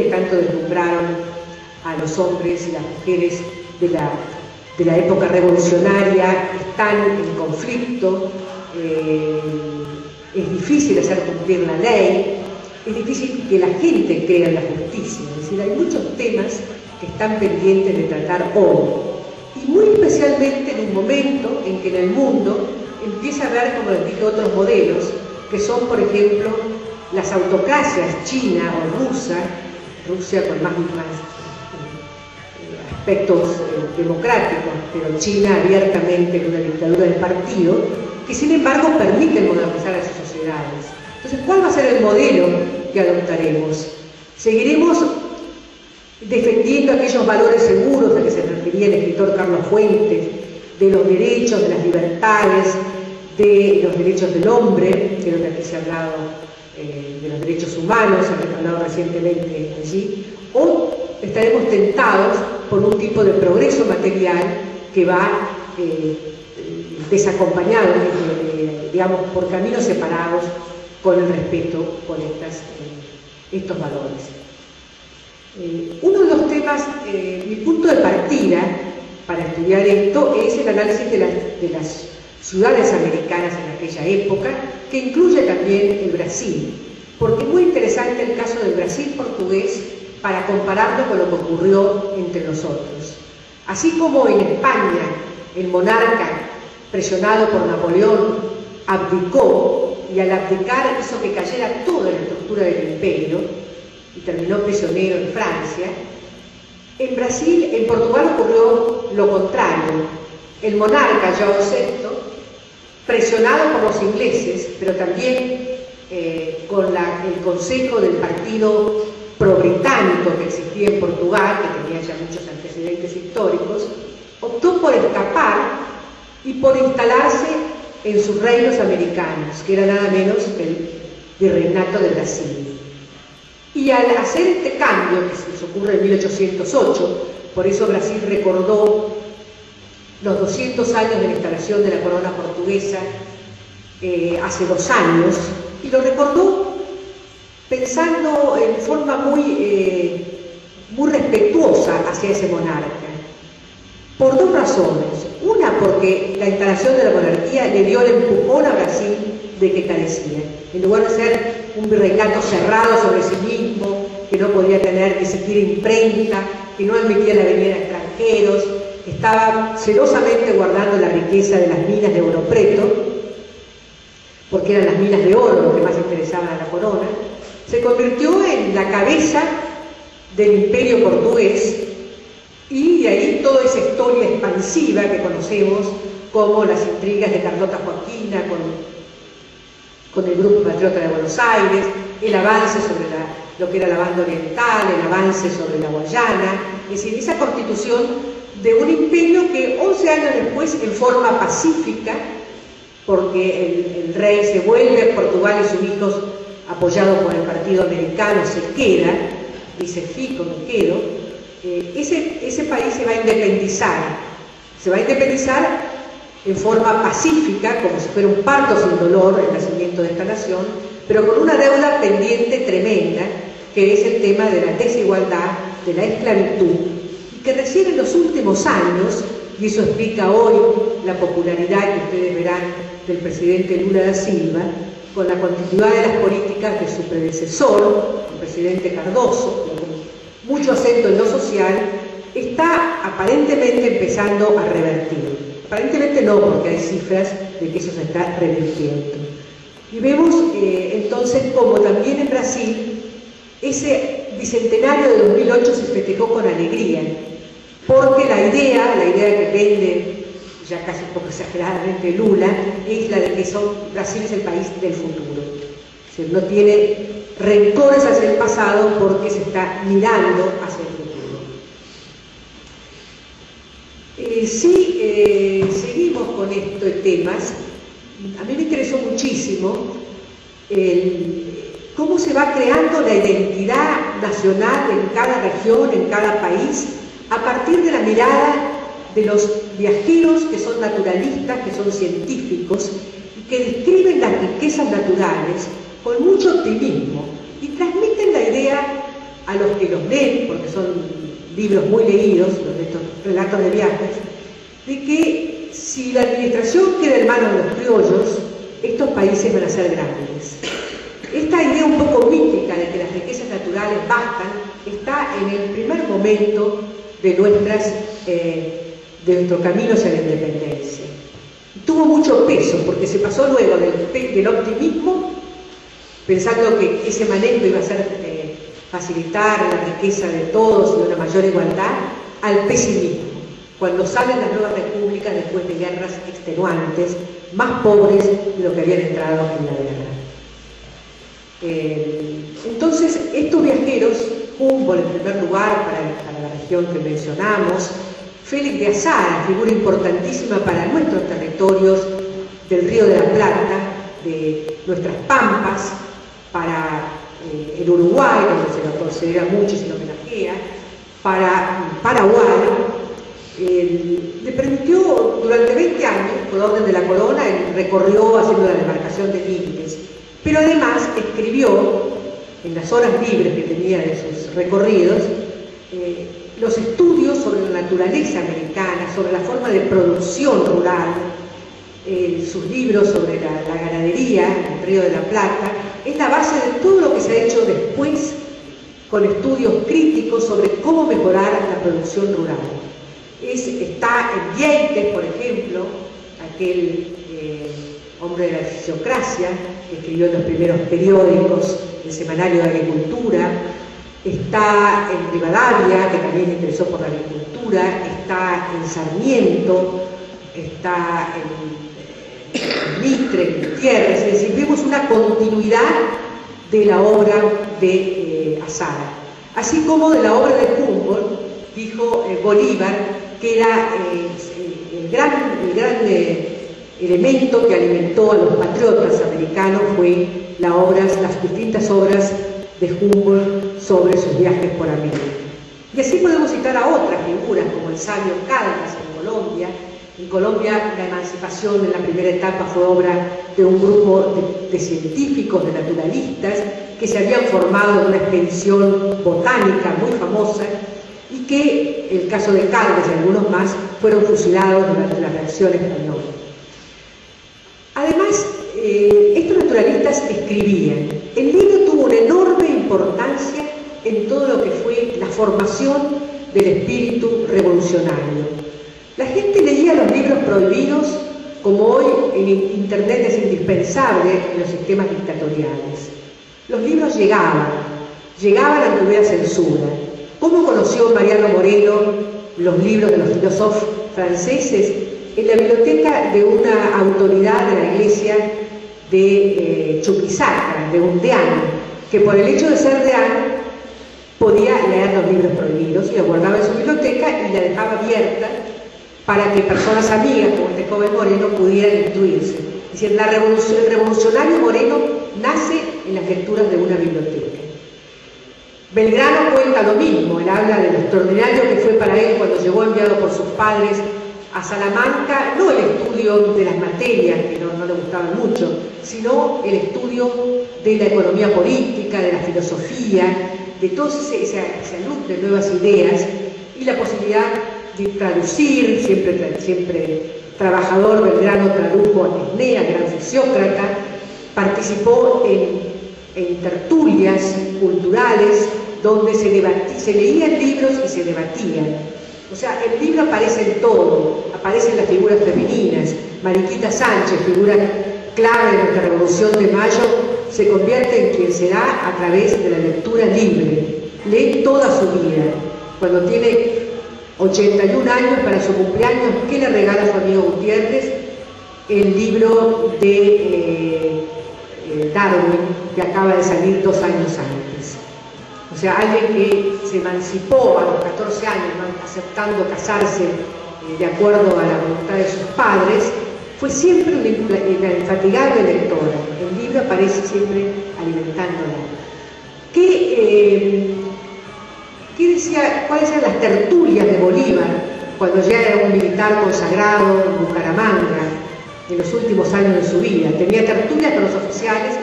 que tanto deslumbraron a los hombres y las mujeres de la época revolucionaria están en conflicto. Es difícil hacer cumplir la ley, es difícil que la gente crea en la justicia. Es decir, hay muchos temas que están pendientes de tratar hoy, y muy especialmente en un momento en que en el mundo empieza a haber, como les dije, otros modelos, que son, por ejemplo, las autocracias, China o Rusia con más aspectos democráticos, pero China abiertamente con una dictadura del partido, que sin embargo permiten modernizar a sus sociedades. Entonces, ¿cuál va a ser el modelo que adoptaremos? ¿Seguiremos defendiendo aquellos valores seguros a que se refería el escritor Carlos Fuentes, de los derechos, de las libertades, de los derechos del hombre? Creo que aquí se ha hablado de los derechos humanos, se ha hablado recientemente allí, o estaremos tentados por un tipo de progreso material que va desacompañado, digamos, por caminos separados con el respeto por estos valores. Uno de los temas, mi punto de partida para estudiar esto es el análisis de las ciudades americanas en aquella época, que incluye también el Brasil, porque es muy interesante el caso del Brasil portugués para compararlo con lo que ocurrió entre nosotros. Así como en España el monarca, presionado por Napoleón, abdicó, y al abdicar hizo que cayera toda la estructura del imperio y terminó prisionero en Francia, en Brasil, en Portugal ocurrió lo contrario. El monarca, João VI, presionado por los ingleses, pero también con el consejo del partido pro-británico que existía en Portugal, que tenía ya muchos antecedentes históricos, optó por escapar y por instalarse en sus reinos americanos, que era nada menos que el virreinato de Brasil. Y al hacer este cambio, que se les ocurre en 1808, por eso Brasil recordó los 200 años de la instalación de la corona portuguesa hace 2 años, y lo recordó pensando en forma muy respetuosa hacia ese monarca, por 2 razones. Una, porque la instalación de la monarquía le dio el empujón a Brasil de que carecía. En lugar de ser un virreinato cerrado sobre sí mismo, que no podía tener ni siquiera imprenta, que no admitía la venida de extranjeros, que estaba celosamente guardando la riqueza de las minas de Ouro Preto, porque eran las minas de oro lo que más interesaban a la corona, se convirtió en la cabeza del imperio portugués, y de ahí toda esa historia expansiva que conocemos, como las intrigas de Carlota Joaquina con el Grupo Patriota de Buenos Aires, el avance sobre lo que era la banda oriental, el avance sobre la Guayana, es decir, esa constitución de un imperio que 11 años después, en forma pacífica, porque el rey se vuelve a Portugal y sus hijos, apoyados por el partido americano, se queda, dice Fico, me quedo. Ese país se va a independizar en forma pacífica, como si fuera un parto sin dolor el nacimiento de esta nación, pero con una deuda pendiente tremenda, que es el tema de la desigualdad, de la esclavitud, y que recién en los últimos años, y eso explica hoy la popularidad que ustedes verán del presidente Lula da Silva, con la continuidad de las políticas de su predecesor, el presidente Cardoso, con mucho acento en lo social, está aparentemente empezando a revertir. Aparentemente no, porque hay cifras de que eso se está revirtiendo. Y vemos entonces como también en Brasil ese bicentenario de 2008 se festejó con alegría, porque la idea que vende ya casi un poco exageradamente Lula es la de que Brasil es el país del futuro. O sea, no tiene rencores hacia el pasado porque se está mirando hacia el futuro. Seguimos con estos temas. A mí me interesó muchísimo cómo se va creando la identidad nacional en cada región, en cada país, a partir de la mirada de los viajeros que son naturalistas, que son científicos, y que describen las riquezas naturales con mucho optimismo y transmiten la idea a los que los leen, porque son libros muy leídos, los de estos relatos de viajes, de que si la administración queda en manos de los criollos, estos países van a ser grandes. Esta idea un poco mítica de que las riquezas naturales bastan está en el primer momento de nuestro camino hacia la independencia. Tuvo mucho peso porque se pasó luego del optimismo, pensando que ese manejo iba a ser facilitar la riqueza de todos y una mayor igualdad, al pesimismo, cuando salen las nuevas repúblicas después de guerras extenuantes, más pobres de lo que habían entrado en la guerra. Entonces, estos viajeros, Humboldt en primer lugar para la región que mencionamos, Félix de Azara, figura importantísima para nuestros territorios del Río de la Plata, de nuestras pampas, para el Uruguay, donde se lo considera mucho y se lo homenajea, para Paraguay, le permitió durante 20 años, por orden de la corona, él recorrió haciendo la demarcación de límites, pero además escribió, en las horas libres que tenía de sus recorridos, los estudios sobre la naturaleza americana, sobre la forma de producción rural, sus libros sobre la ganadería en el Río de la Plata, es la base de todo lo que se ha hecho después con estudios críticos sobre cómo mejorar la producción rural. Está en Yates, por ejemplo, aquel hombre de la fisiocracia, que escribió en los primeros periódicos, el Semanario de Agricultura, está en Rivadavia, que también le interesó por la agricultura, está en Sarmiento, está en Mitre, en Gutiérrez, es decir, vemos una continuidad de la obra de Azara, así como de la obra de Humboldt, dijo Bolívar, que era el gran elemento que alimentó a los patriotas americanos fue las distintas obras de Humboldt sobre sus viajes por América. Y así podemos citar a otras figuras, como el sabio Caldas en Colombia. En Colombia la emancipación en la primera etapa fue obra de un grupo de científicos, de naturalistas, que se habían formado en una expedición botánica muy famosa y que, el caso de Caldas y algunos más, fueron fusilados durante la reacción española. Además, estos naturalistas escribían. El libro tuvo una enorme importancia en todo lo que fue la formación del espíritu revolucionario. La gente leía los libros prohibidos, como hoy en Internet es indispensable en los sistemas dictatoriales. Los libros llegaban aunque hubiera censura. ¿Cómo conoció Mariano Moreno los libros de los filósofos franceses? En la biblioteca de una autoridad de la iglesia de Chuquisaca, de un deán, que por el hecho de ser deán podía leer los libros prohibidos y los guardaba en su biblioteca y la dejaba abierta para que personas amigas como este joven Moreno pudieran instruirse. Es decir, el revolucionario Moreno nace en las lecturas de una biblioteca. Belgrano cuenta lo mismo, él habla de lo extraordinario que fue para él cuando llegó enviado por sus padres a Salamanca, no el estudio de las materias, que no le gustaban mucho, sino el estudio de la economía política, de la filosofía, de toda esa luz de nuevas ideas y la posibilidad de traducir, siempre trabajador. Belgrano tradujo a Esnea, gran fisiócrata, participó en tertulias culturales donde se leían libros y se debatían. O sea, el libro aparece en todo, aparecen las figuras femeninas. Mariquita Sánchez, figura clave de nuestra Revolución de Mayo, se convierte en quien será a través de la lectura libre. Lee toda su vida. Cuando tiene 81 años, para su cumpleaños, ¿qué le regala a su amigo Gutiérrez? El libro de Darwin, que acaba de salir 2 años antes. O sea, alguien que se emancipó a los 14 años, aceptando casarse de acuerdo a la voluntad de sus padres, fue siempre una infatigable lectora. El libro aparece siempre alimentándola. ¿Cuáles eran las tertulias de Bolívar cuando ya era un militar consagrado en Bucaramanga en los últimos años de su vida? Tenía tertulias con los oficiales